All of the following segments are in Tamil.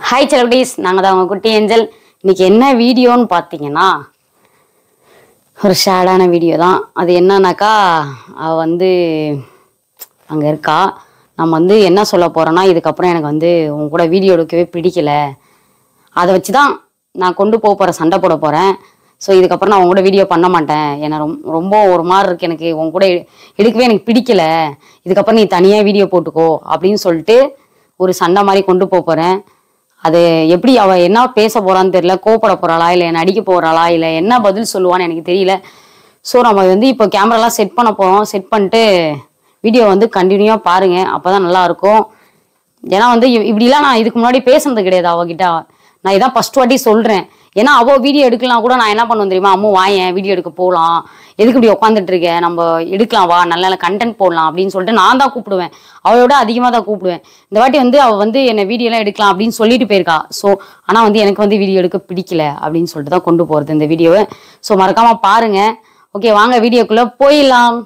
ஹாய் செலப்ரிட்டிஸ், நாங்கள் தான் உங்கள் குட்டி ஏஞ்சல். இன்னைக்கு என்ன வீடியோன்னு பார்த்தீங்கன்னா, ஒரு ஷேடான வீடியோ தான். அது என்னன்னாக்கா, அவள் அங்கே இருக்கா. நம்ம என்ன சொல்ல போகிறோன்னா, இதுக்கப்புறம் எனக்கு உங்க கூட வீடியோ எடுக்கவே பிடிக்கல. அதை வச்சு தான் நான் கொண்டு போகிற சண்டை போட போகிறேன். ஸோ இதுக்கப்புறம் நான் உங்க கூட வீடியோ பண்ண மாட்டேன். என்னை ரொம்ப ஒரு மாதிரி இருக்கு, எனக்கு உங்க கூட எடுக்கவே எனக்கு பிடிக்கல. இதுக்கப்புறம் நீ தனியாக வீடியோ போட்டுக்கோ அப்படின்னு சொல்லிட்டு ஒரு சண்டை மாதிரி கொண்டு போகிறேன். அது எப்படி அவள் என்ன பேச போறான்னு தெரியல. கோப்பட போறாளா இல்லை என்ன அடிக்க போறாளா இல்லை என்ன பதில் சொல்லுவான்னு எனக்கு தெரியல. ஸோ நம்ம இப்போ கேமராலாம் செட் பண்ண போகிறோம். செட் பண்ணிட்டு வீடியோ கண்டினியூவாக பாருங்க, அப்போதான் நல்லா இருக்கும். ஏன்னா இப்படிலாம் நான் இதுக்கு முன்னாடி பேசுனது கிடையாது அவகிட்ட. நான் இதான் ஃபர்ஸ்ட் வாட்டி சொல்றேன். ஏன்னா அவள் வீடியோ எடுக்கலாம் கூட நான் என்ன பண்ணுவேன் தெரியுமா, அம்மா வாயேன் வீடியோ எடுக்க போகலாம், எதுக்கு இப்படி உட்காந்துட்டு இருக்கேன், நம்ம எடுக்கலாம் வா, நல்ல நல்ல கண்டென்ட் போடலாம் அப்படின்னு சொல்லிட்டு நான் தான் கூப்பிடுவேன். அவளோட அதிகமாக தான் கூப்பிடுவேன். இந்த வாட்டி அவள் என்னை வீடியோலாம் எடுக்கலாம் அப்படின்னு சொல்லிட்டு போயிருக்கா. ஸோ ஆனால் எனக்கு வீடியோ எடுக்க பிடிக்கல அப்படின்னு சொல்லிட்டு தான் கொண்டு போகிறது இந்த வீடியோவை. ஸோ மறக்காம பாருங்க. ஓகே, வாங்க வீடியோக்குள்ள போயிடலாம்.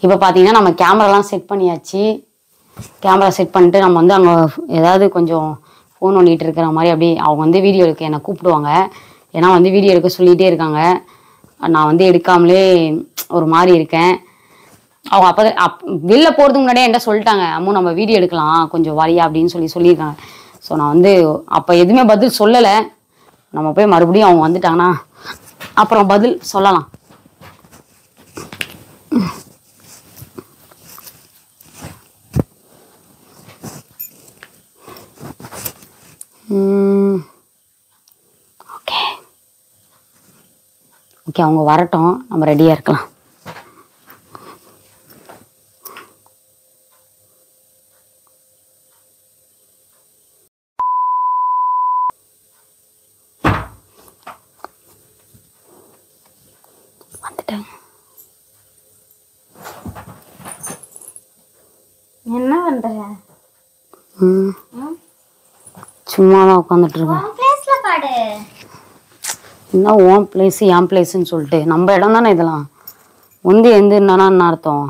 இப்போ பார்த்தீங்கன்னா நம்ம கேமராலாம் செட் பண்ணியாச்சு. கேமரா செட் பண்ணிட்டு நம்ம அங்கே ஏதாவது கொஞ்சம் ஃபோன் பண்ணிகிட்டு இருக்கிற மாதிரி அப்படியே அவங்க வீடியோ எடுக்க என்னை கூப்பிடுவாங்க. ஏன்னா வீடியோ எடுக்க சொல்லிகிட்டே இருக்காங்க. நான் எடுக்காமலே ஒரு மாதிரி இருக்கேன். அவங்க வெளில போகிறதுக்கு முன்னாடியே என்கிட்ட சொல்லிட்டாங்க, அம்மா நம்ம வீடியோ எடுக்கலாம் கொஞ்சம் வரியா அப்படின்னு சொல்லியிருக்காங்க. ஸோ நான் அப்போ எதுவுமே பதில் சொல்லலை. நம்ம போய் மறுபடியும் அவங்க வந்துட்டாங்கன்னா அப்புறம் பதில் சொல்லலாம். ஓகே ஓகே, அவங்க வரட்டும், நம்ம ரெடியாக இருக்கலாம். வந்துட்டாங்க. என்ன பண்ற? சும்மாதான் உட்காந்துட்டு இருக்கேன். என்ன ஓன் பிளேஸ் என் பிளேஸ்ன்னு சொல்லிட்டு நம்ம இடம் தானே இதெல்லாம். எந்திருந்தானா என்ன அர்த்தம்?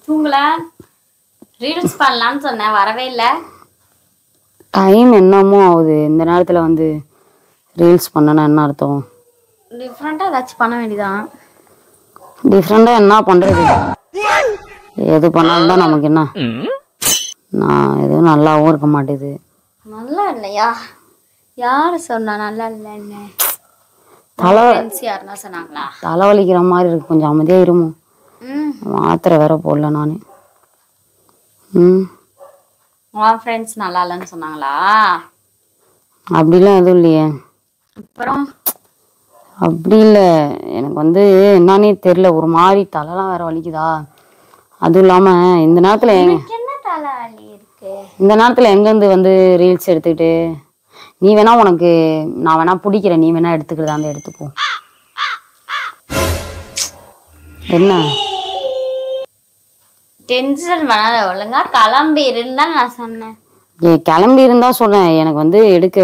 தூங்கல, ரீல்ஸ் பண்ணலான்னு சொன்னேன், வரவே இல்லை. டைம் என்னமோ ஆகுது. இந்த நேரத்தில் ரீல்ஸ் பண்ணனா என்ன அர்த்தம்? டிஃப்ரெண்டாக ஏதாச்சும் பண்ண வேண்டியதான். டிஃப்ரெண்டாக என்ன பண்ணுறது? எது பண்ணாலும் தான் நமக்கு என்ன, நான் எதுவும் நல்லாவும் இருக்க மாட்டேது. நல்லா இல்லையா? யாரு சொன்னா நல்லா இல்லைன்னு? யாருன்னா சொன்னாங்களா? தலைவலிக்கிற மாதிரி இருக்கு, கொஞ்சம் அமைதியாக இருமோ. மாத்திரை வேற போடல நான். உன் ஃப்ரெண்ட்ஸ் நல்லா இல்லைன்னு சொன்னாங்களா? அப்படிலாம் எதுவும் இல்லையே. அப்புறம் அப்படி இல்லை, எனக்கு என்னன்னே தெரியல, ஒரு மாதிரி தலைலாம் வேற வலிக்குதா. அதுவும் இல்லாமல் இந்த நேரத்தில் இந்த நேரத்தில் எங்கேருந்து ரீல்ஸ் எடுத்துக்கிட்டு, நீ வேணா உனக்கு நான் வேணா பிடிக்கிறேன், நீ வேணா எடுத்துக்கிறதா அந்த எடுத்துக்கோ. என்ன டென்ஷன் பண்ணாத, ஒழுங்கா கிளம்பி இருந்தா நான் சொன்னேன். கிளம்பி இருந்தா சொன்னேன். எனக்கு எடுக்க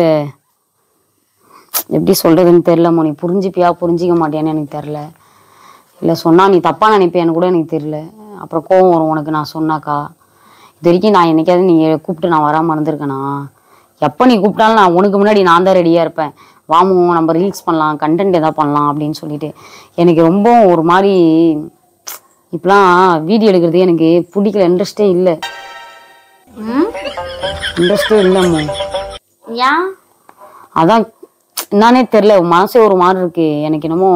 எப்படி சொல்றதுன்னு தெரியல. நீ புரிஞ்சுப்பியா புரிஞ்சிக்க மாட்டியான்னு எனக்கு தெரியல. இல்லை சொன்னா நீ தப்பா நினைப்பியான்னு கூட எனக்கு தெரியல. அப்புறம் கோவம் வரும் உனக்கு நான் சொன்னாக்கா. இது வரைக்கும் நான் என்னைக்காவது நீ கூப்பிட்டு நான் வராமல் இருந்திருக்கேனா? எப்போ நீ கூப்பிட்டாலும் நான் உனக்கு முன்னாடி நான் தான் ரெடியாக இருப்பேன். வாமோ நம்ம ரீல்ஸ் பண்ணலாம், கண்டென்ட் எதாவது பண்ணலாம் அப்படின்னு சொல்லிட்டு. எனக்கு ரொம்ப ஒரு மாதிரி இப்பெல்லாம் வீடியோ எடுக்கிறது எனக்கு பிடிக்கல. இன்ட்ரெஸ்டே இல்லை. இன்ட்ரெஸ்டே இல்லைம்மோ. ஏன்? அதான் என்னன்னே தெரியல, மனசே ஒரு மாதிரி இருக்கு. எனக்கு என்னமோ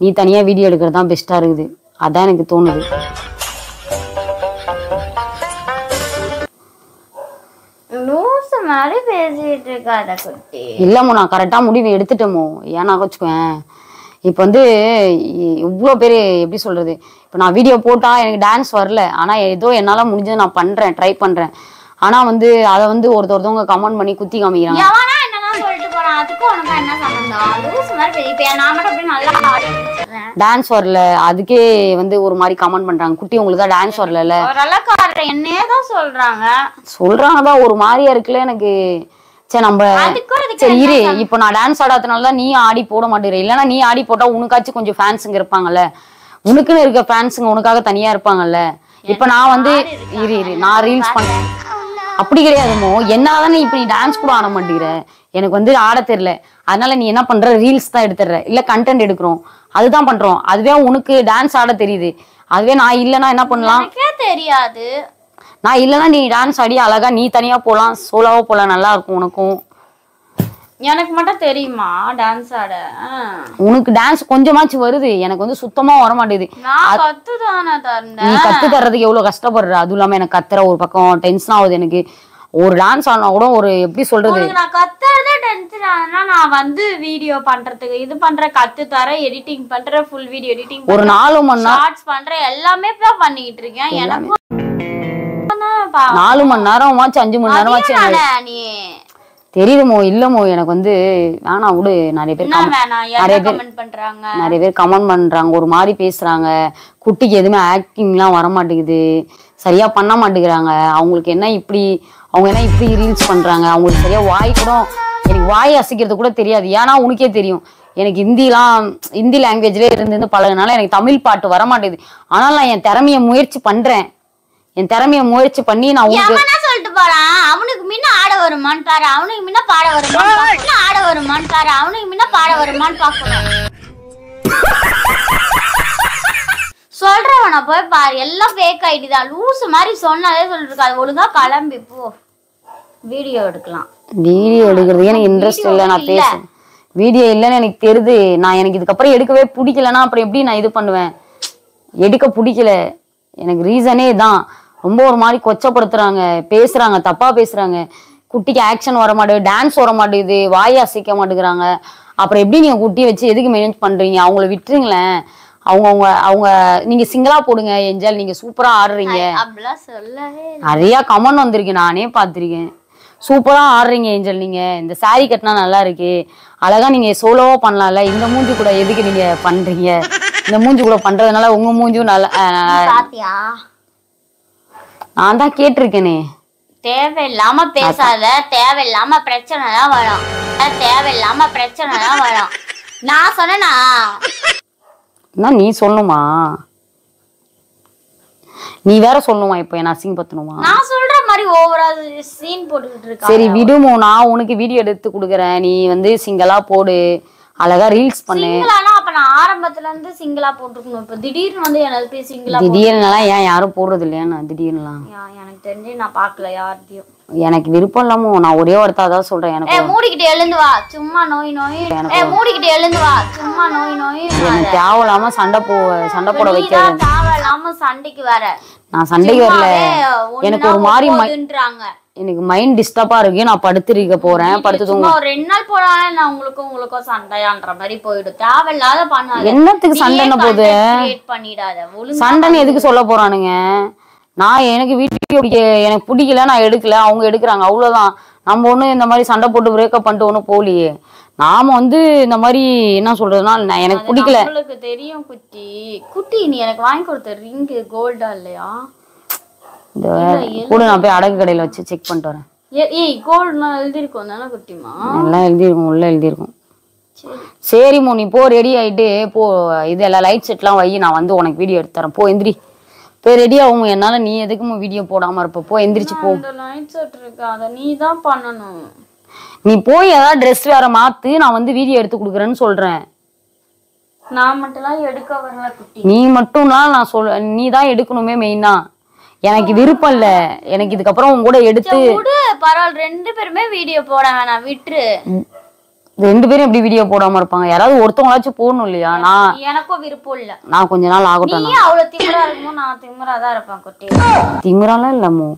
நீ தனியாக வீடியோ எடுக்கிறது தான் பெஸ்ட்டாக இருக்குது. அதான் எனக்கு தோணுது. இல்லமோ, நான் கரெக்டா முடிவு எடுத்துட்டோமோ. ஏன்னா வச்சுக்குவேன், இப்ப இவ்வளோ பேர் எப்படி சொல்றது, இப்ப நான் வீடியோ போட்டா எனக்கு டான்ஸ் வரல, ஆனா ஏதோ என்னால முடிஞ்சது நான் பண்றேன், ட்ரை பண்றேன். ஆனா அதை ஒருத்தவங்க கமெண்ட் பண்ணி குத்தி காமிக்கிறாங்க. டான்ஸ் வரல, அதுக்கே ஒரு மாதிரி கமெண்ட் பண்றாங்க. குட்டி உங்களுக்கு தான் டான்ஸ் வரல, என்னதான் சொல்றாங்க தான் ஒரு மாதிரியா இருக்குல்ல. எனக்கு சரி நம்ம சரி இரு, இப்போ நான் டான்ஸ் ஆடாதனால தான் நீ ஆடி போட மாட்டேங்கிற. இல்லைன்னா நீ ஆடி போட்டா உனக்காச்சும் கொஞ்சம் ஃபேன்ஸுங்க இருப்பாங்கல்ல, உனக்குன்னு இருக்க ஃபேன்ஸுங்க உனக்காக தனியா இருப்பாங்கல்ல. இப்ப நான் வந்து இரு நான் ரீல்ஸ் பண்றேன் அப்படி கிடையாதுமோ, என்னாலதானே இப்ப நீ டான்ஸ் கூட ஆட மாட்டேங்கிற. எனக்கு வந்து ஆட தெரியல, அதனால நீ என்ன பண்ற, ரீல்ஸ் தான் எடுத்துடுற, இல்ல கண்டென்ட் எடுக்கிறோம், அதுதான் பண்றோம். அதுவே உனக்கு டான்ஸ் ஆட தெரியுது. அதுவே நான் இல்லைன்னா என்ன பண்ணலாம் தெரியாது. நான் இல்லைன்னா நீ டான்ஸ் ஆடி அழகா நீ தனியா போலாம், சோலாவா போலாம், நல்லா இருக்கும் உனக்கும். எனக்கு மட்டும் தெரியுமா டான்ஸ் ஆட? உனக்கு டான்ஸ் கொஞ்சமாச்சும் வருது, எனக்கு வந்து சுத்தமா வர மாட்டேங்குது. நான் கத்துதானே தரேன். நீ கத்து தர்றதுக்கு எவ்வளவு கஷ்டப்படுற. அதுவும் இல்லாம எனக்கு கத்துற ஒரு பக்கம் டென்ஷன் ஆகுது. எனக்கு ஒரு டான்ஸ் ஆனா கூட ஒரு எப்படி சொல்றது, நான் கத்துறதே டென்ஷன் ஆனா நான் வந்து வீடியோ பண்றதுக்கு இது பண்ற, கத்து தர, எடிட்டிங் பண்ற, ஃபுல் வீடியோ எடிட்டிங் ஒரு 4 மணி நேரம் ஷார்ட்ஸ் பண்ற, எல்லாமே தான் பண்ணிட்டு இருக்கேன். எனக்கு 4 மணி நேரமாச்சு 5 மணி நேரமாச்சு நீ தெரியுதுமோ இல்லமோ. எனக்கு வந்து வேணாம் விடு. நிறைய பேர் கமெண்ட் பண்றாங்க, ஒரு மாதிரி பேசுறாங்க. குட்டிக்கு எதுவுமே ஆக்டிங்லாம் வர மாட்டேங்குது, சரியா பண்ண மாட்டேங்கிறாங்க. அவங்களுக்கு என்ன இப்படி, அவங்க என்ன இப்படி ரீல்ஸ் பண்றாங்க, அவங்களுக்கு சரியா வாய் கூட, எனக்கு வாய் அசைக்கிறது கூட தெரியாது. ஏன்னா உனக்கே தெரியும் எனக்கு ஹிந்தி லாங்குவேஜ்ல இருந்து பழகுனால எனக்கு தமிழ் பாட்டு வர மாட்டேங்குது. ஆனால் நான் என் திறமைய முயற்சி பண்றேன். என் திறமைய முயற்சி பண்ணி நான் சொல்லிட்டு போறான். அவனுக்கு முன்ன ஆட வருமான்னு பாரு, அவனுக்கு முன்ன பாட வருமான்னு ஆட வருமான்னு பாரு, அவனுக்கு முன்ன பாட வருமான்னு பாக்கணும். சொல்றவன போய் பாரு, எல்லாம் ஃபேக் ஐடி தான். லூசு மாதிரி சொன்னாலே சொல்லிட்டு இருக்காது. ஒழுங்கா கிளம்பி போ, வீடியோ எடுக்கலாம். வீடியோ எடுக்கிறது எனக்கு இன்ட்ரெஸ்ட் இல்லை. நான் பேசுறேன் வீடியோ இல்லைன்னு எனக்கு தெரியுது. எனக்கு இதுக்கப்புறம் எடுக்கவே பிடிக்கலன்னா அப்புறம் எப்படி நான் இது பண்ணுவேன். எடுக்க பிடிக்கல, எனக்கு ரீசனே தான். ரொம்ப ஒரு மாதிரி கொச்சப்படுத்துறாங்க, பேசுறாங்க, தப்பா பேசுறாங்க. குட்டிக்கு ஆக்ஷன் வர மாட்டேங்குது, டான்ஸ் வர மாட்டேங்குது, வாயை அசைக்க மாட்டேங்கிறாங்க. அப்புறம் எப்படி நீங்க குட்டியை வச்சு எதுக்கு மேனேஜ் பண்றீங்க? அவங்கள விட்டுருங்களேன். அவங்க நீங்க சிங்கிளா போடுங்க. ஏஞ்சல் நீங்க சூப்பரா ஆடுறீங்க, நிறைய கமெண்ட் வந்திருக்கு, நானே பார்த்திருக்கேன். சூப்பரா ஆடுறீங்க ஏஞ்சல், நீங்க இந்த சாரி கட்டினா நல்லா இருக்கு, அழகா நீங்க சோலோவா பண்ணலாம்ல. இந்த மூஞ்சி கூட எதுக்கு நீங்க பண்றீங்க? இந்த மூஞ்சி கூட பண்றதுனால உங்க மூஞ்சும் நல்லா. நான் தான் கேட்டிருக்கேனே. தேவையில்லாம பேசாத, தேவையில்லாம பிரச்சனை தான் வரும், தேவையில்லாம பிரச்சனை தான் வரும். நான் சொன்னா நீ சொல்லணுமா? நீ வேற சொல்லணுமா? இப்ப என்ன அசிங்கப்படுத்தணுமா? நான் சொல்ற மாதிரி ஓவரா சீன் போட்டுக்கிட்டு இருக்க. சரி விடுமோ, நான் உனக்கு வீடியோ எடுத்து கொடுக்குறேன். நீ வந்து சிங்கிளா போடு, அழகா ரீல்ஸ் பண்ணு. சிங்கிளானா அப்ப நான் ஆரம்பத்துல இருந்து சிங்கிளா போட்டுக்கணும். இப்ப திடீர்னு வந்து எனக்கு சிங்கிளா திடீர்னுலாம் ஏன் யாரும் போடுறது இல்லையா? நான் திடீர்னுலாம் எனக்கு தெரிஞ்சு நான் பாக்கல யார்த்தையும். எனக்கு விருப்பம் இல்லாமோ, நான் ஒரே ஒருத்தா தான் சொல்றேன். எனக்கு மூடிக்கிட்டு எழுந்து வா, சும்மா நோய் நோய். மூடிக்கிட்டு எழுந்து வா, சும்மா நோய் நோய். எனக்கு தேவையில்லாம சண்டை போட வைக்காது. தேவையில்லாம சண்டைக்கு வர. நான் சண்டைக்கு வரல, எனக்கு ஒரு மாதிரி எனக்கு மைண்ட் டிஸ்டர்பா இருக்கு. நான் படுத்துருக்க போறேன், படுத்து தூங்க. ஒரு 2 நாள் போனாலே நான் உங்களுக்கும் சண்டையான்ற மாதிரி போயிடும். தேவையில்லாத பண்ணாத. என்னத்துக்கு சண்டைன்னு போகுது? பண்ணிடாத. சண்டைன்னு எதுக்கு சொல்ல போறானுங்க? எனக்கு வீட்டுக்கு எனக்கு பிடிக்கல, நான் எடுக்கல, அவங்க எடுக்கிறாங்க, அவ்வளவுதான். நம்ம ஒண்ணு இந்த மாதிரி சண்டை போட்டு பிரேக்கப் பண்ணிட்டு ஒன்னும் போலியே. நாம வந்து இந்த மாதிரி என்ன சொல்றதுன்னா, எனக்கு பிடிக்கல. உங்களுக்கு தெரியும் குட்டி நீ எனக்கு வாங்கி கொடுத்த ரிங் கோல்டா இல்லையா? இந்த கூட நான் போய் அடகு கடையில வச்சு செக் பண்ணிட்டு வரேன். கோல்டுலாம் எழுதிருக்கோம் தானே குட்டிமா? எல்லாம் எழுதிருக்கும், உள்ள எழுதிருக்கும். சரி மோ, நீ போ, ரெடி ஆயிட்டு போ. இது எல்லாம் லைட் செட்லாம் வை, நான் வந்து உனக்கு வீடியோ எடுத்து தரேன். போ எந்திரி, போய் ரெடி ஆகும். என்னால நீ எதுக்கும் வீடியோ போடாம இருப்ப. போ எந்திரிச்சு போ. லைட் செட் இருக்கு, அத நீ தான் பண்ணணும். நீ போய் ஏதாவது ட்ரெஸ் வேற மாத்து, நான் வந்து வீடியோ எடுத்து கொடுக்குறேன்னு சொல்றேன். நான் மட்டும்லாம் எடுக்க வரல குட்டி. நீ மட்டும்லாம் நான் சொல்ல, நீ தான் எடுக்கணுமே மெயினா. எனக்கு விருப்பம் இல்ல. எனக்கு இதுக்கப்புறம் உங்க கூட எடுத்து பரவாயில்ல, 2 பேருமே வீடியோ போட வேணாம், விட்டுரு. 2 பேரும் எப்படி வீடியோ போடாம இருப்பாங்க? யாராவது ஒருத்தவங்களாச்சும் போடணும் இல்லையா? எனக்கும் விருப்பம் இல்ல. நான் கொஞ்ச நாள் ஆகட்டும். நீ அவ்வளவு திமிரா இருக்குமோ? நான் திமிரா தான் இருப்பேன் குட்டி. திமிராலாம் இல்லமோ,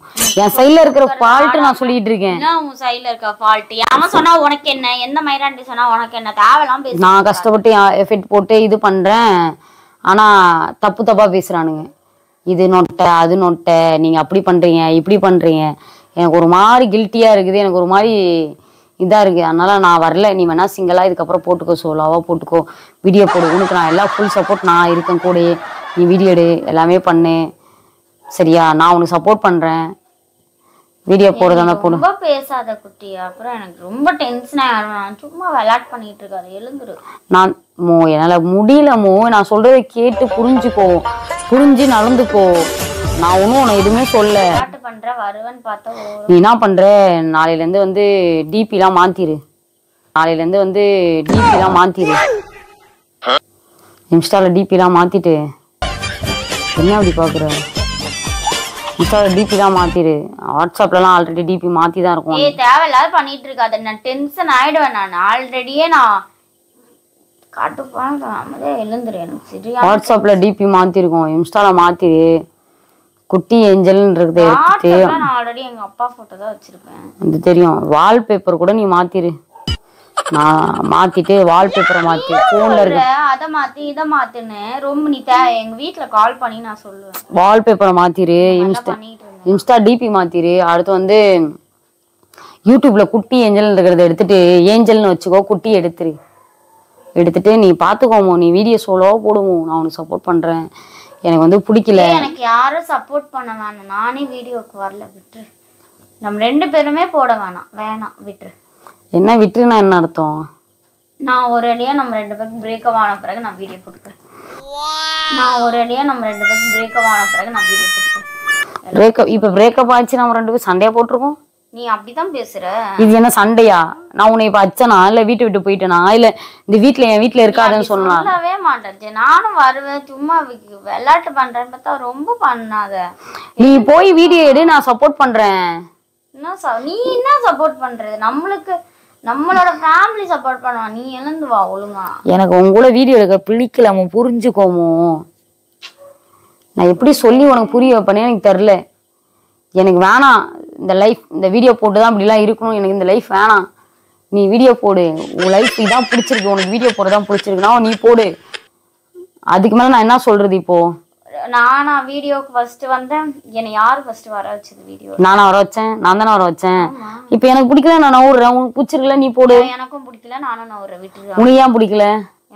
என் சைடுல இருக்கிற ஃபால்ட் நான் சொல்லிட்டு இருக்கேன். உன் சைடுல இருக்க ஃபால்ட் அவன் சொன்னா உனக்கு என்ன? எந்த மைராண்டி சொன்னா உனக்கு என்ன? தேவலாம் பேச. நான் கஷ்டப்பட்டு எஃபெக்ட் போட்டு இது பண்றேன், ஆனா தப்பா பேசுறானுங்க. இது நொட்டை, அது நொட்டை, நீங்க அப்படி பண்றீங்க, இப்படி பண்றீங்க. எனக்கு ஒரு மாதிரி கில்ட்டியா இருக்குது, எனக்கு ஒரு மாதிரி இதா இருக்கு. அதனால நான் வரல. நீ வேணா சிங்கிளா இதுக்கப்புறம் போட்டுக்கோ, சோலாவா போட்டுக்கோ, வீடியோ போடு. உனக்கு நான் எல்லா ஃபுல் சப்போர்ட் நான் இருக்கேன் கூட. நீ வீடியோ எடு, எல்லாமே பண்ணு, சரியா? நான் உனக்கு சப்போர்ட் பண்றேன். வீடியோ போடுறதா போடு. ரொம்ப பேசாத குட்டி, அப்புறம் எனக்கு ரொம்ப டென்ஷன் ஆயிடும். நான் சும்மா விளையாட் பண்ணிட்டு இருக்காது, எழுந்துரு. நான் என்னால முடியல நான் சொல்றதை கேட்டு புரிஞ்சுக்கோ, புரிஞ்சு நடந்துக்கோ. நான் ஒன்றும் உன்னை எதுவுமே சொல்ல. விளையாட்டு பண்ற வருவேன்னு பார்த்தா நீ என்ன பண்ற, நாளையிலேருந்து வந்து டிபிலாம் மாத்திரு. நாளையிலேருந்து வந்து டிபிலாம் மாத்திரு. இன்ஸ்டால டிபிலாம் மாத்திட்டு என்ன அப்படி பாக்குற? இன்ஸ்டால டிபிலாம் மாத்திரு. வாட்ஸ்அப்லலாம் ஆல்ரெடி டிபி மாத்தி தான் இருக்கும். தேவையில்லாத பண்ணிட்டு இருக்காது, நான் டென்ஷன் ஆயிடுவேன். நான் ஆல்ரெடியே நான் காட்டுப்பானே எழுந்துரு. எனக்கு சரியா வாட்ஸ்அப்ல டிபி மாத்திருக்கோம், இன்ஸ்டால மாத்திரு. குட்டி ஏஞ்சல்ன்றதை எடுத்துட்டு நான் ஆல்ரெடி எங்க அப்பா போட்டோ தான் வச்சிருப்பேன். அது தெரியும். வால்பேப்பர் கூட நீ மாத்திரு. நான் மாத்திட்டு வால்பேப்பரை மாத்தி போன்ல இருக்க அத மாத்தி இத மாத்துன்னு ரொம்ப நீ எங்க வீட்டுல கால் பண்ணி நான் சொல்லுவேன். வால்பேப்பரை மாத்திரு. இன்ஸ்டா டிபி மாத்திரு. அடுத்து வந்து யூடியூப்ல குட்டி ஏஞ்சல் இருக்கிறத எடுத்துட்டு ஏஞ்சல்னு வச்சுக்கோ, குட்டி எடுத்துட்டு நீ பாத்துக்கோமோ. நீ வீடியோ சோலோ போடுவோம், நான் உனக்கு சப்போர்ட் பண்றேன். எனக்கு வந்து பிடிக்கல. எனக்கு யாரும் சப்போர்ட் பண்ண வேணாம், நானே வீடியோக்கு வரல, விட்டுரு. நம்ம 2 பேருமே போட வேணாம் விட்டுரு. என்ன விட்டுருன்னா என்ன அர்த்தம்? நான் ஒரு அடியா நம்ம 2 பேருக்கு பிரேக்கப் ஆன பிறகு நான் வீடியோ போட்டுக்கிறேன். பிரேக்கப் இப்ப பிரேக்கப் ஆச்சு, நம்ம 2 பேரும் சண்டையா போட்டிருக்கோம். நீ அப்படிதான் பேசுற. இது என்ன சண்டையா? நான் உன்னை இப்ப அச்சனா, இல்ல வீட்டை விட்டு போயிட்டேனா, இல்ல இந்த வீட்டுல என் வீட்டுல இருக்காதுன்னு சொல்லலாம். சொல்லவே மாட்டேன். நானும் வருவேன், சும்மா விளையாட்டு பண்றேன்னு பார்த்தா ரொம்ப பண்ணாத. நீ போய் வீடியோ எடு, நான் சப்போர்ட் பண்றேன். நீ என்ன சப்போர்ட் பண்றது? நம்மளோட ஃபேமிலி சப்போர்ட் பண்ணுவான். நீ எழுந்து வா ஒழுங்கா. எனக்கு உங்களோட வீடியோ எடுக்க பிடிக்கலாமோ, புரிஞ்சுக்கோமோ. நான் எப்படி சொல்லி உனக்கு புரிய வைப்பேனே எனக்கு தெரியல. எனக்கு வேணாம் இந்த லைஃப். இந்த வீடியோ போட்டுதான் அப்படிலாம் இருக்கணும். எனக்கு இந்த லைஃப் வேணாம். நீ வீடியோ போடு, உன் லைஃப் இதான் பிடிச்சிருக்கு, உனக்கு வீடியோ போடுறதான் பிடிச்சிருக்குன்னா நீ போடு. அதுக்கு மேல நான் என்ன சொல்றது? இப்போ நானா வீடியோக்கு ஃபர்ஸ்ட் வந்தேன். என்னை யாரு ஃபர்ஸ்ட் வர வச்சது? வீடியோ நானா வர வச்சேன், நான் தானே வர வச்சேன். இப்போ எனக்கு பிடிக்கல, நான் நவுறேன். உனக்கு பிடிச்சிருக்கல, நீ போடு. எனக்கும் பிடிக்கல, நானும் நவுறேன், விட்டுரு. உனக்கு ஏன் பிடிக்கல?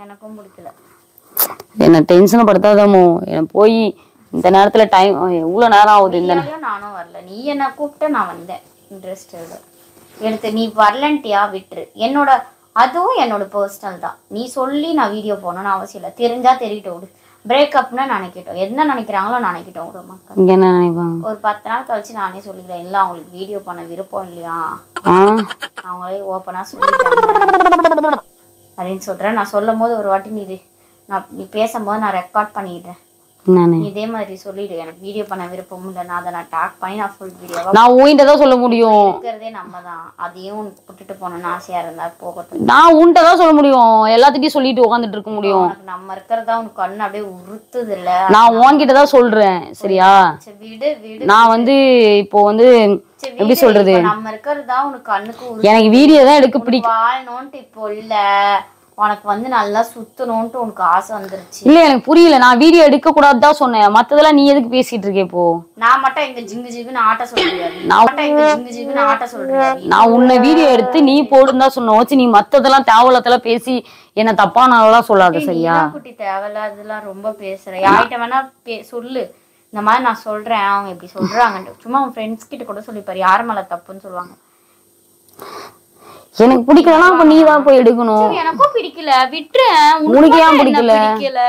எனக்கும் பிடிக்கல. என்ன டென்ஷன் படுத்தாதமோ. எனக்கு போய் இந்த நேரத்துல டைம் எவ்வளவு நேரம் ஆகுது? இந்த நானும் வரல, நீ என்ன கூப்பிட்ட, நான் வந்தேன். இன்ட்ரெஸ்ட் எடுத்து நீ வரலன்ட்டியா, விட்டுரு. அதுவும் என்னோட பர்சனல் தான். நீ சொல்லி நான் வீடியோ போகணும்னு அவசியம் இல்லை. தெரிஞ்சா தெரிவிட்டு விடு. பிரேக்கப்னா நினைக்கிட்டோம், என்ன நினைக்கிறாங்களோ நினைக்கிட்டோம். ஒரு மக்கள் என்ன நினைப்பாங்க? ஒரு 10 நாள் கழிச்சு நானே சொல்லிக்கிறேன், இல்லை அவங்களுக்கு வீடியோ பண்ண விருப்பம் இல்லையா, அவங்களே ஓப்பனா சொல்லிட்டாங்க அப்படின்னு சொல்றேன். நான் சொல்லும் போது ஒரு வாட்டி நீ பேசும்போது நான் ரெக்கார்ட் பண்ணிடுறேன். இதே மாதிரி சொல்லிடு, எனக்கு வீடியோ பண்ண விருப்பம் இல்லை, நான் அதை டாக் பண்ணி நான் ஃபுல் வீடியோவா நான் உன்கிட்ட தான் சொல்ல முடியும். இருக்கிறதே நம்ம தான். அதையும் உனக்கு விட்டுட்டு போகணும்னு ஆசையா இருந்தா போகட்டும். நான் உன்கிட்ட தான் சொல்ல முடியும். எல்லாத்திட்டையும் சொல்லிட்டு உட்காந்துட்டு இருக்க முடியும். நம்ம இருக்கிறதா உனக்கு கண்ணு அப்படியே உறுத்துது இல்ல. நான் உன்கிட்ட தான் சொல்றேன், சரியா? விடு. நான் வந்து இப்போ வந்து எப்படி சொல்றது, நம்ம இருக்கிறதா உனக்கு கண்ணுக்கு எனக்கு வீடியோ தான் எடுக்க பிடிக்கும். வாழணும்ட்டு இப்போ இல்ல, உனக்கு வந்து நல்லா சுத்தணும்ட்டு உனக்கு ஆசை வந்துருச்சு. இல்ல எனக்கு புரியல. நான் வீடியோ எடுக்க கூடாதுதான் சொன்னேன். மத்ததெல்லாம் நீ எதுக்கு பேசிட்டு இருக்கே? இப்போ நான் மட்டும் எங்க ஜிங்கு ஜிங்குன்னு ஆட்ட சொல்றேன். நான் உன்னை வீடியோ எடுத்து நீ போடுன்னு தான் சொன்ன. வச்சு நீ மத்ததெல்லாம் தேவலத்தெல்லாம் பேசி என்ன தப்பானதெல்லாம் சொல்லாத, சரியா? குட்டி தேவையில்லாதெல்லாம் ரொம்ப பேசுற. யார்கிட்ட வேணா சொல்லு, இந்த மாதிரி நான் சொல்றேன், அவங்க இப்படி சொல்றாங்க. சும்மா உன் ஃப்ரெண்ட்ஸ் கிட்ட கூட சொல்லிப்பாரு, யார் மேல தப்புன்னு சொல்லுவாங்க. எனக்கு பிடிக்கலன்னா அப்ப நீ தான் போய் எடுக்கணும். எனக்கும் பிடிக்கல, விட்டுறேன். உனக்கு ஏன் பிடிக்கல?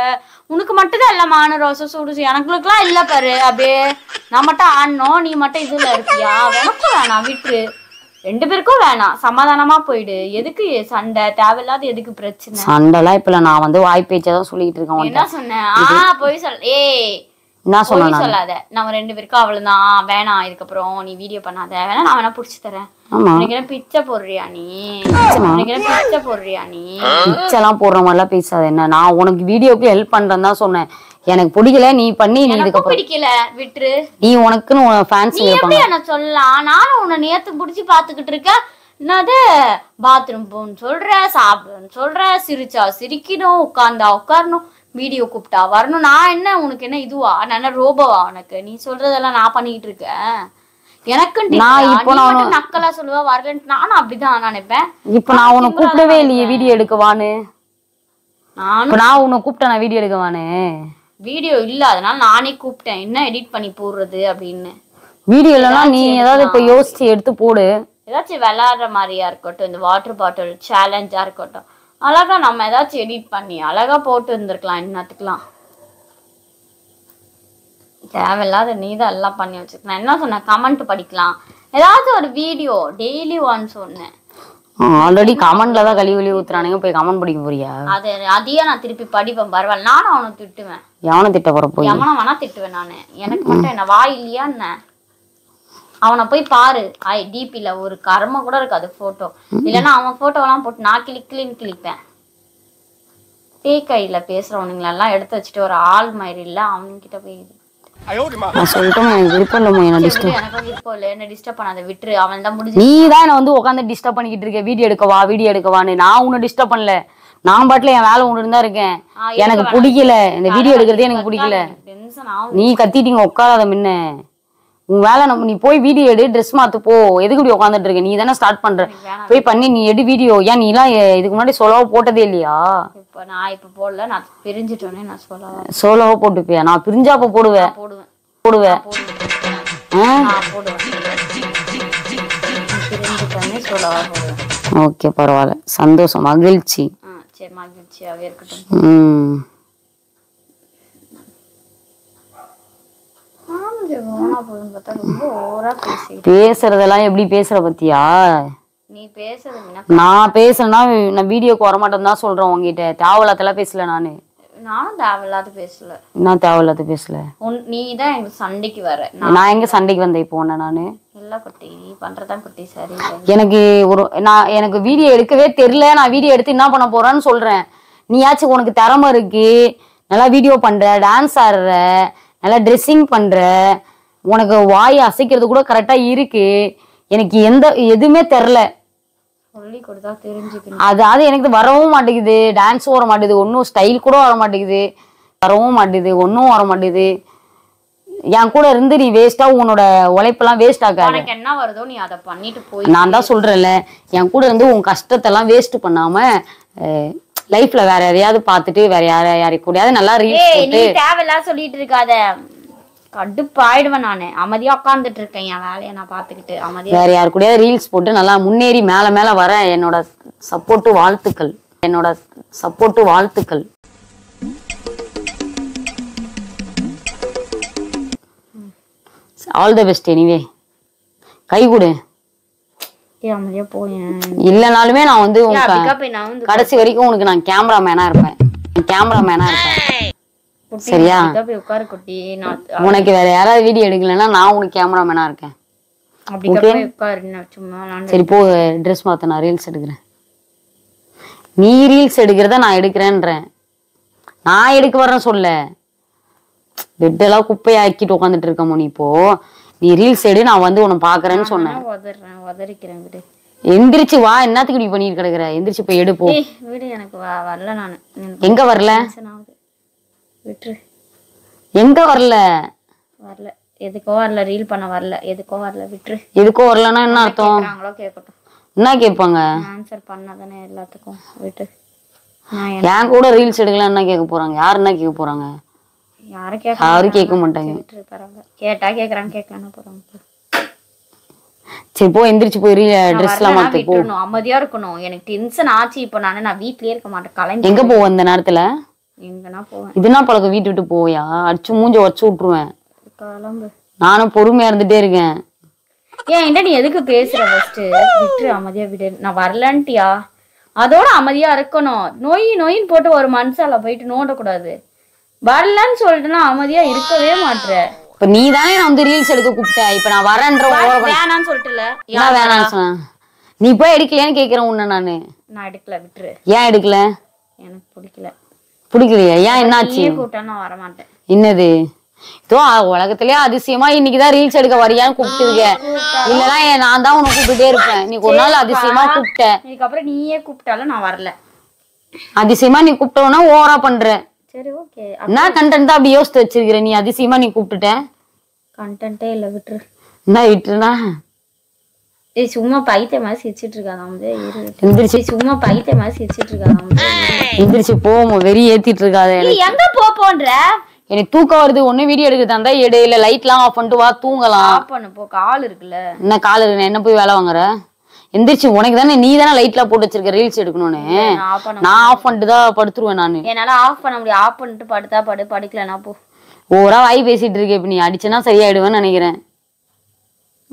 உனக்கு மட்டும் தான் எல்லாம் மான ரோசம் சுடுச்சு, எனக்குலாம் இல்ல பாரு. அப்படியே நான் மட்டும் ஆடணும், நீ மட்டும் இதுல இருப்பியா? எனக்கும் வேணாம், விட்டுரு. 2 பேருக்கும் வேணாம், சமாதானமா போயிடு. எதுக்கு சண்டை தேவையில்லாத? எதுக்கு பிரச்சனை? சண்டைலாம் இப்ப நான் வந்து வாய் பேச்சாதான் சொல்லிட்டு இருக்கேன். என்ன சொன்னேன்? போய் சொல்ல. என்ன சொல்லாத. நம்ம 2 பேருக்கும் அவ்வளவுதான், வேணாம். இதுக்கப்புறம் நீ வீடியோ பண்ணாத, வேணா நான் வேணா புடிச்சு தரேன். பிச்சை போடுறியா நீ? பிச்சை போடுறியா நீ? பிச்சைலாம் போடுற மாதிரிலாம் பேசாத. என்ன, நான் உனக்கு வீடியோக்கு ஹெல்ப் பண்றேன்னு தான் சொன்னேன். எனக்கு பிடிக்கல, நீ பண்ணி நீ இதுக்கப்புறம் பிடிக்கல, விட்டுரு. நீ உனக்குன்னு ஃபேன்ஸ் இருப்பாங்க. என்ன சொல்லலாம்? நானும் உன்னை நேத்து புடிச்சு பாத்துக்கிட்டு இருக்கேன். என்னது பாத்ரூம் போன்னு சொல்ற, சாப்பிடுன்னு சொல்ற, சிரிச்சா சிரிக்கணும், உட்கார்ந்தா உட்காரணும், வீடியோ கூப்பிட்டா வரணும். நான் என்ன உனக்கு என்ன இதுவா? நான் ரோபோவா உனக்கு? நீ சொல்றதெல்லாம் நான் பண்ணிக்கிட்டு இருக்கேன். எனக்கு நக்கலா சொல்லுவா வரலன்ட்டு நானும் அப்படிதான் நினைப்பேன். இப்ப நான் உன்னை கூப்பிடவே இல்லையே வீடியோ எடுக்கவான்னு. நான் உன்னை கூப்பிட்டேன், நான் வீடியோ எடுக்கவானு. வீடியோ இல்ல, அதனால நானே கூப்பிட்டேன். என்ன எடிட் பண்ணி போடுறது அப்படின்னு. வீடியோ இல்லைன்னா நீ ஏதாவது இப்ப யோசிச்சு எடுத்து போடு. ஏதாச்சும் விளையாடுற மாதிரியா இருக்கட்டும், இந்த வாட்டர் பாட்டில் சேலஞ்சா இருக்கட்டும், அழகா நம்ம ஏதாச்சும் எடிட் பண்ணி அழகா போட்டு இருந்திருக்கலாம். என்னத்துக்கலாம் தேவையில்லாத நீதான் எல்லாம் பண்ணி வச்சிருக்க. நான் என்ன சொன்னேன், கமெண்ட் படிக்கலாம், ஏதாவது ஒரு வீடியோ டெய்லி ஒன்ஸ் சொன்னேன். ஆல்ரெடி கமெண்ட்ல தான் கழுவி ஊத்துறானுங்க, போய் கமெண்ட் படிக்க போறியா? அதையே நான் திருப்பி படிப்பேன், பரவாயில்ல. நானும் அவனை திட்டுவேன். எவனை திட்ட போற? போய் எவனை வேணா திட்டுவேன் நானு. எனக்கு மட்டும் என்ன வாய் இல்லையா என்ன? அவனை போய் பாரு, டிபில ஒரு கர்ம கூட இருக்காது போட்டோ. இல்லைன்னா அவன் போட்டோலாம் போட்டு நான் கிளிப்பேன். கையில பேசுறவனுங்களெல்லாம் எடுத்து வச்சுட்டு ஒரு ஆள் மாதிரி இல்ல அவனுங்கிட்ட போய் நீதான் என்ன வந்து உட்காந்து டிஸ்டர்ப் பண்ணிக்கிட்டு இருக்க. வீடியோ எடுக்கவான்னு நான் உன்னை டிஸ்டர்ப் பண்ணல. நான் பாட்டுல என் வேலை ஒண்ணு இருந்தா இருக்கேன். எனக்கு பிடிக்கல இந்த வீடியோ எடுக்கிறதே, எனக்கு பிடிக்கல. நீ கத்திட்டீங்க உட்காராத முன்ன. உன் வேலை நீ போய் வீடியோ எடு, ட்ரெஸ் மாத்து போ. எதுக்கு இப்படி உட்காந்துட்டு இருக்க? நீ தானே ஸ்டார்ட் பண்ற, போய் பண்ணி நீ எடு வீடியோ. ஏன் நீ எல்லாம் இதுக்கு முன்னாடி சோலோவா போட்டதே இல்லையா? நான் இப்ப போடல, நான் பிரிஞ்சிட்டோனே நான் சோலோவா போட்டுப்பியா? நான் பிரிஞ்சா அப்ப போடுவேன். ஓகே பரவாயில்ல, சந்தோஷம், மகிழ்ச்சி. சரி மகிழ்ச்சியாவே இருக்கட்டும். பேசுறதெல்லாம் எப்படி பேசுற பத்தியா? நீ பேசுறது நான் பேசுறேன்னா நான் வீடியோக்கு வரமாட்டேன்னு தான் சொல்றேன் உங்ககிட்ட. தேவையில்லாதெல்லாம் பேசல நானு. நானும் தேவையில்லாத பேசல. நான் தேவையில்லாத பேசல. நீதான் எங்க சண்டைக்கு வர. நான் எங்க சண்டைக்கு வந்தேன் இப்போ உன்ன நானு? இல்ல குட்டி, நீ பண்றதான் குட்டி சரி. எனக்கு வீடியோ எடுக்கவே தெரியல. நான் வீடியோ எடுத்து என்ன பண்ண போறேன்னு சொல்றேன். நீயாச்சும் உனக்கு திறமை இருக்கு, நல்லா வீடியோ பண்ற, டான்ஸ் ஆடுற, நல்லா ட்ரெஸ்ஸிங் பண்ற, உனக்கு வாய் அசைக்கிறது கூட கரெக்டா இருக்கு. எனக்கு எதுவுமே தெரில. சொல்லி கொடுத்தா தெரிஞ்சுக்கணும். அது எனக்கு வரவும் மாட்டேங்குது. டான்ஸும் வர மாட்டேங்குது, ஒன்றும் ஸ்டைல் கூட வர மாட்டேங்குது, வரவும் மாட்டேங்குது, ஒன்றும் வர மாட்டேங்குது. என் கூட இருந்து நீ வேஸ்டா உன்னோட உழைப்பெல்லாம் வேஸ்ட் ஆகாது. உனக்கு என்ன வருதோ நீ அதை பண்ணிட்டு போய். நான் தான் சொல்றேன்ல, என் கூட இருந்து உன் கஷ்டத்தெல்லாம் வேஸ்ட் பண்ணாம லைஃப்ல வேற யாரையாவது பார்த்துட்டு வேற யாரை கூடயாவது நல்லா ரீல்ஸ் போட்டு. நீ தேவையில்லா சொல்லிட்டு இருக்காத, கடுப்பாயிடுவேன். நானு அமைதியா உட்காந்துட்டு இருக்கேன், என் வேலையை நான் பாத்துக்கிட்டு அமைதியா. வேற யாரு கூடயாவது ரீல்ஸ் போட்டு நல்லா முன்னேறி மேல வர என்னோட சப்போர்ட் வாழ்த்துக்கள். All the best. எனிவே கை கொடு. இல்லனாலுமே நான் வந்து கடைசி வரைக்கும் உனக்கு நான் கேமராமேனா இருப்பேன். சரியா? உனக்கு வேற யாராவது வீடியோ எடுக்கலன்னா நான் உனக்கு கேமராமேனா இருக்கேன். சரி போ, ட்ரெஸ் மாத்த, நான் ரீல்ஸ் எடுக்கிறேன். நீ ரீல்ஸ் எடுக்கிறத நான் எடுக்கிறேன்றேன். நான் எடுக்க வரேன் சொல்ல. பெட்டெல்லாம் குப்பையா ஆக்கிட்டு உட்காந்துட்டு இருக்க. நீ இப்போ நீ ரீல்ஸ் எடு, நான் வந்து உன்னை பாக்குறேன்னு சொன்னேன். எந்திரிச்சு வா, என்னத்துக்கு நீ பண்ணிட்டு கிடக்குற? எந்திரிச்சு போய் எடுப்போம். எங்க வரல? எங்க வரல? எதுக்கோ வரல, ரீல் பண்ண வரல, எதுக்கோ வரல, விட்டுரு. எதுக்கோ வரலன்னா என்ன அர்த்தம்? கேட்கட்டும். என்ன கேட்பாங்க? ஆன்சர் பண்ணாதானே எல்லாத்துக்கும், விட்டு. என் கூட ரீல்ஸ் எடுக்கலாம் என்ன கேட்க போறாங்க? யாரு என்ன கேட்க போறாங்க? யாரும் கேட்க மாட்டாங்க. கேட்டா கேக்குறாங்க, கேட்கலாம் போறாங்க. சரி போ, எந்திரிச்சு போய் ட்ரெஸ் எல்லாம் மாத்து போ. அமைதியா இருக்கணும். எனக்கு டென்ஷன் ஆச்சு. இப்போ நான் வீட்லயே இருக்க மாட்டேன். கலைஞர் எங்க போவ இந்த நேரத்துல? எங்கன்னா போவேன். இதுனா பழக்கம், வீட்டு விட்டு போயா? அடிச்சு மூஞ்ச வச்சு விட்டுருவேன். கிளம்பு. நானும் பொறுமையா இருந்துட்டே இருக்கேன். ஏன் நீ எதுக்கு பேசுற? ஃபர்ஸ்ட் விட்டு அமைதியா விடு. நான் வரலன்ட்டியா? அதோட அமைதியா இருக்கணும். நோயின்னு போட்டு ஒரு மனுஷால போயிட்டு நோண்டக்கூடாது. வரலன்னு சொல்லிட்டுனா அமைதியா இருக்கவே மாட்டேற. இப்ப நீ தானே நான் வந்து ரீல்ஸ் எடுக்க கூப்பிட்ட. இப்ப நான் வரேன்ற வேணான்னு சொல்லிட்டுல. ஏன் வேணான்னு சொன்ன? நீ போய் எடுக்கலையான்னு கேக்குறேன் உன்ன. நான் எடுக்கல, விட்டுரு. ஏன் எடுக்கல? எனக்கு பிடிக்கலையா? ஏன் என்னாச்சு? கூப்பிட்டா நான் வர மாட்டேன். என்னது இதோ உலகத்திலேயே அதிசயமா இன்னைக்குதான் ரீல்ஸ் எடுக்க வரியான்னு கூப்பிட்டுருக்க. இல்லன்னா நான் தான் உனக்கு கூப்பிட்டுட்டே இருப்பேன். நீ ஒரு நாள் அதிசயமா கூப்பிட்ட. இதுக்கப்புறம் நீயே கூப்பிட்டாலும் நான் வரல. அதிசயமா நீ கூப்பிட்டோன்னா ஓவரா பண்ற. சரி ஓகே. என்ன கண்டென்ட் தான் அப்படி யோசித்து வச்சிருக்கிற நீ? அதிசயமா நீ கூப்பிட்டுட்ட. கண்டென்ட்டே இல்ல, விட்டுரு. என்ன விட்டுருனா? சும்மா பைத்திய மாதிரி சிரிச்சிட்டு இருக்காங்க. எந்திரிச்சு சும்மா பைத்திய மாதிரி சிரிச்சிட்டு இருக்காங்க. எந்திரிச்சு போவோம். வெறி ஏத்திட்டு இருக்காத. எங்க போன்ற எனக்கு தூக்கம் வருது, ஒண்ணு வீடியோ எடுக்கிறதா இருந்தா எடு, இல்ல லைட்லாம் ஆஃப் பண்ணிட்டு வா தூங்கலாம். ஆஃப் பண்ணு போ, கால் இருக்குல்ல. என்ன கால் இருக்கு, என்ன போய் வேலை வாங்குற? எந்திரிச்சு உனக்கு தானே, நீ தானே லைட்லாம் போட்டு வச்சிருக்க ரீல்ஸ் எடுக்கணும்னு. நான் ஆஃப் பண்ணிட்டு தான் படுத்துருவேன் நானு. என்னால ஆஃப் பண்ண முடியும். ஆஃப் பண்ணிட்டு படுத்தா படு, படுக்கலனா போ. ஓரா வாய் பேசிட்டு இருக்கே, இப்ப நீ அடிச்சனா சரியாயிடுவேன்னு நினைக்கிறேன்.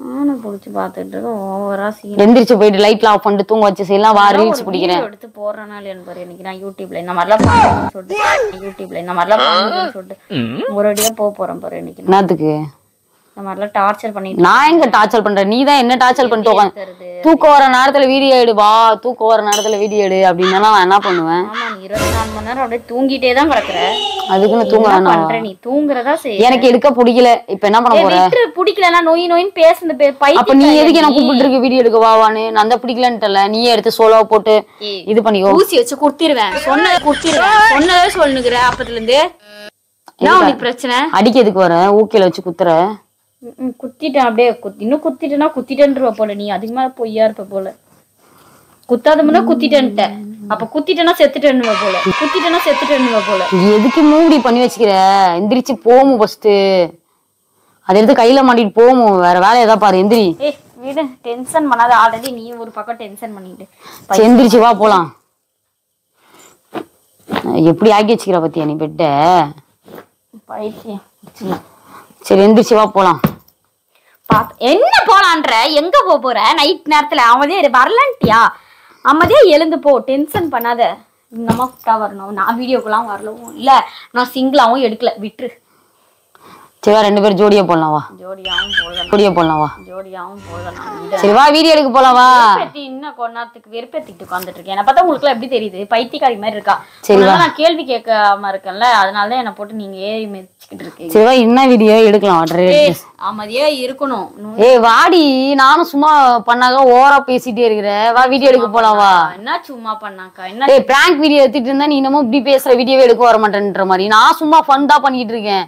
நானும் புடிச்சு பாத்துட்டு இருக்கேன். ஓவரா சீன். எந்திரிச்சு போயிட்டு லைட்ல ஆஃப் பண்ணிட்டு தூங்க வச்சு செய்யலாம். வா ரீல்ஸ் பிடிக்கிறேன். எடுத்து போறனால எனக்கு இன்னைக்கு நான் யூடியூப்ல இந்த மாதிரிலாம் பண்ணுறேன்னு சொல்லிட்டு ஒரு அடியா போறேன் பாரு. இன்னைக்கு என்னத்துக்கு இந்த மாதிரிலாம் டார்ச்சர் பண்ணிட்டு? நான் எங்க டார்ச்சர் பண்றேன், நீ தான் என்ன டார்ச்சர் பண்ணிட்டு உட்காந்து. தூக்கம் வர நேரத்துல வீடியோ எடு, வா தூக்கம் வர நேரத்துல வீடியோ எடு அப்படின்னா நான் என்ன பண்ணுவேன்? ஆமா, நீ 24 மணி நேரம் அப்படியே தூங்கிட்டே தான் கிடக்குற. அதுக்குன்னு தூங்க பண்ற நீ தூங்குறதா செய்ய. எனக்கு எடுக்க பிடிக்கல, இப்ப என்ன பண்ண போற? பிடிக்கலன்னா நோய் நோயின்னு பேசுனது. அப்ப நீ எதுக்கு என்ன கூப்பிட்டு இருக்க வீடியோ எடுக்க வாவான்னு? நான் தான் பிடிக்கலன்ட்டல, நீயே எடுத்து சோலோ போட்டு இது பண்ணிக்கோ. ஊசி வச்சு குடுத்திருவேன், சொன்னதே சொல்லுங்கிற அப்பத்துல இருந்து. என்ன உனக்கு பிரச்சனை? அடிக்கிறதுக்கு வர ஊக்கில வச்சு குத்துற. குத்திட்டேன் அப்படியே. இன்னும் குத்திட்டேன்னா குத்திட்டேன்ற போல. நீ அதிகமா பொய்யா இருப்ப போல. குத்தாதமுன்னா குத்திட்டேன்ட்ட, அப்ப குத்திட்டேன்னா செத்துட்டேன்னு போல. எதுக்கு மூடி பண்ணி வச்சுக்கிற? எந்திரிச்சு போமும் ஃபர்ஸ்ட். அதை எடுத்து கையில மாட்டிட்டு போமும். வேற வேலை ஏதாவது பாரு, எந்திரி. வீடு டென்ஷன் பண்ணாத. ஆல்ரெடி நீ ஒரு பக்கம் டென்ஷன் பண்ணிட்டு. எந்திரிச்சு வா போலாம். எப்படி ஆக்கி வச்சுக்கிற பத்தியா நீ பெட்ட? பைத்தியம். சரி எந்திரிச்சு வா போலாம். என்ன போலான்ற? எங்க போற நைட் நேரத்துல? அமைதியா வரலன்ட்டியா? அமைதியா எழுந்து போ, டென்ஷன் பண்ணாத. இந்த அம்மா கூப்பிட்டா வரணும். நான் வீடியோக்கெல்லாம் வரலவும் இல்ல, நான் சிங்கிளாவும் எடுக்கல, விட்டுரு. சரி வா, 2 பேரும் ஜோடியா போடலாம் வா. ஜோடியா போடலாம் வா. சரி வா வீடியோ எடுக்க போலாம் வா. இன்னும் கொஞ்ச நேரத்துக்கு வெறுப்பேத்திட்டு உட்காந்துட்டு இருக்கேன். என்ன பார்த்தா உங்களுக்கு எப்படி தெரியுது? பைத்தியக்காரி மாதிரி இருக்கா. சரி வா, நான் கேள்வி கேட்காம இருக்கேன்ல, அதனாலதான் என்ன போட்டு நீங்க ஏறி மிதிச்சுக்கிட்டு இருக்கீங்க. சரி வா, என்ன வீடியோ எடுக்கலாம்? அமைதியா இருக்கணும். வாடி, நானும் சும்மா பண்ணாக ஓவரா பேசிட்டே இருக்கிற. வா வீடியோ எடுக்க போலாம் வா. என்ன சும்மா பண்ணாக்கா? என்ன பிராங்க் வீடியோ எடுத்துட்டு இருந்தா நீ இன்னமும் இப்படி பேசுற வீடியோவே எடுக்க வர மாட்டேன்ற மாதிரி. நான் சும்மா ஃபன் தான் பண்ணிட்டு இருக்கேன்,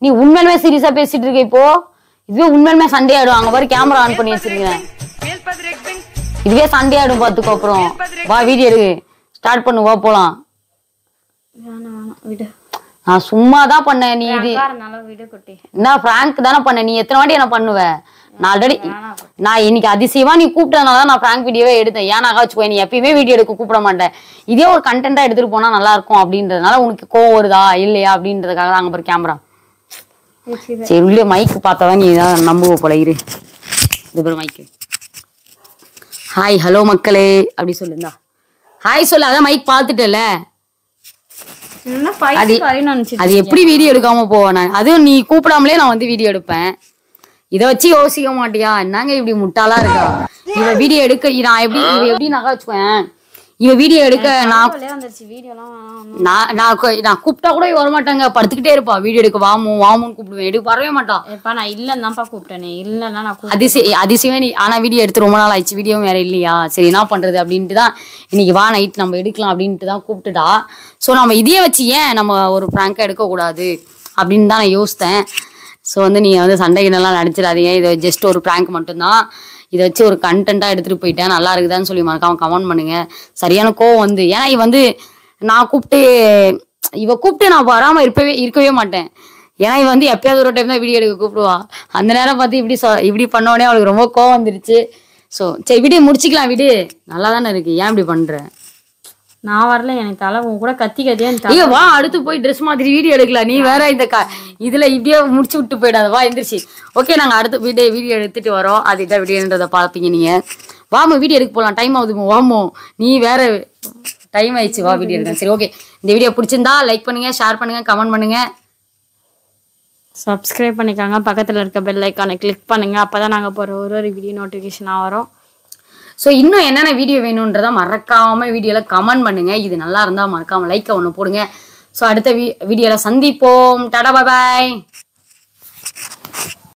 நீ உண்மையிலுமே சீரியஸா பேசிட்டு இருக்க. இப்போ இதுவே உண்மையிலுமே சண்டே ஆயிடும். அங்க பாரு கேமரா ஆன் பண்ணி வச்சிருக்கேன். இதுவே சண்டே ஆயிடும் பாத்துக்கோ. அப்புறம் வா வீடியோ எடுக்கு, ஸ்டார்ட் பண்ணு, வா போலாம். நான் சும்மா தான் பண்ணேன். நீ இது என்ன பிராங்க் தானே பண்ண? நீ எத்தனை வாட்டி என்ன பண்ணுவ? நான் ஆல்ரெடி நான் இன்னைக்கு அதிசயமா நீ கூப்பிட்டதுனால நான் பிராங்க் வீடியோவே எடுத்தேன். ஏன்னா வச்சுக்கோ, நீ எப்பயுமே வீடியோ எடுக்க கூப்பிட மாட்டேன். இதே ஒரு கண்டென்ட்டா எடுத்துட்டு போனா நல்லா இருக்கும் அப்படின்றதுனால உனக்கு கோவம் வருதா இல்லையா அப்படின்றதுக்காக தான். அங்க பாரு கேமரா. சரி உள்ளே மைக்கு பார்த்தாதான் நீ தான் நம்புவ போல. இரு, இது பேர் மைக்கு. ஹாய் ஹலோ மக்களே அப்படி சொல்லுந்தா. ஹாய் சொல்லு. அதான் மைக் பார்த்துட்டல. அது எப்படி வீடியோ எடுக்காம போவேன் நான்? அதுவும் நீ கூப்பிடாமலே நான் வந்து வீடியோ எடுப்பேன். இதை வச்சு யோசிக்க மாட்டியா? என்னங்க இப்படி முட்டாளா இருக்கா? இவ வீடியோ எடுக்க நான் எப்படி நகை வச்சுக்குவேன்? இவ வீடியோ எடுக்க நான் கூப்பிட்டா கூட வரமாட்டாங்க, படுத்துக்கிட்டே இருப்பா. வீடியோ எடுக்க வாமுன்னு கூப்பிடுவேன், எடுக்க வரவே மாட்டான். நான் இல்லன்னாப்பா கூப்பிட்டேனே. இல்லன்னா நான் அதிசயமே நீ. ஆனா வீடியோ எடுத்து ரொம்ப நாள் ஆயிடுச்சு, வீடியோ வேற இல்லையா? சரி என்ன பண்றது அப்படின்ட்டு தான் இன்னைக்கு வா நைட் நம்ம எடுக்கலாம் அப்படின்ட்டு தான் கூப்பிட்டுட்டா. ஸோ நம்ம இதையே வச்சு ஏன் நம்ம ஒரு ப்ராங்கா எடுக்கக்கூடாது அப்படின்னு தான் நான் யோசித்தேன். ஸோ வந்து நீங்கள் வந்து சண்டைகள்லாம் நடிச்சிடாதீங்க, இது ஜஸ்ட் ஒரு ப்ராங்க் மட்டும்தான். இதை வச்சு ஒரு கண்டென்ட்டாக எடுத்துகிட்டு போயிட்டேன், நல்லா இருக்குதான்னு சொல்லி மறக்காம கமெண்ட் பண்ணுங்க. சரியான கோவம் வந்து, ஏன்னா இவ வந்து நான் கூப்பிட்டு நான் வராமல் இருக்கவே மாட்டேன். ஏன்னா இவ வந்து எப்பயாவது ஒரு டைம் தான் வீடியோ எடுக்க கூப்பிடுவா. அந்த நேரம் பார்த்து இப்படி பண்ணோடனே அவளுக்கு ரொம்ப கோவம் வந்துருச்சு. ஸோ சரி வீடியோ முடிச்சிக்கலாம், வீடு நல்லா தானே இருக்கு, ஏன் இப்படி பண்ற? நான் வரல, எனக்கு தலை உன் கூட கத்திக்கதே. வா அடுத்து போய் ட்ரெஸ் மாதிரி வீடியோ எடுக்கலாம். நீ வேற இந்த இதுல இப்படியே முடிச்சு விட்டு போயிடாத. வா எந்திரிச்சு. ஓகே, நாங்க அடுத்த வீடியோ எடுத்துட்டு வரோம். அது இதான் வீடியோன்றதை பார்ப்பீங்க நீங்க. வாமோ வீடியோ எடுக்க போகலாம், டைம் ஆகுதுமோ. வாமோ நீ வேற டைம் ஆயிடுச்சு, வா வீடியோ எடுக்க. சரி ஓகே, இந்த வீடியோ பிடிச்சிருந்தா லைக் பண்ணுங்க, ஷேர் பண்ணுங்க, கமெண்ட் பண்ணுங்க, சப்ஸ்கிரைப் பண்ணிக்காங்க. பக்கத்துல இருக்க பெல் ஐக்கானை கிளிக் பண்ணுங்க. அப்பதான் நாங்க போற ஒரு வீடியோ நோட்டிபிகேஷனா வரும். ஸோ இன்னும் என்னென்ன வீடியோ வேணுன்றதை மறக்காம வீடியோவில் கமெண்ட் பண்ணுங்க. இது நல்லா இருந்தால் மறக்காம லைக்கை ஒன்று போடுங்க. ஸோ அடுத்த வீடியோவில் சந்திப்போம். டாடா பாய்.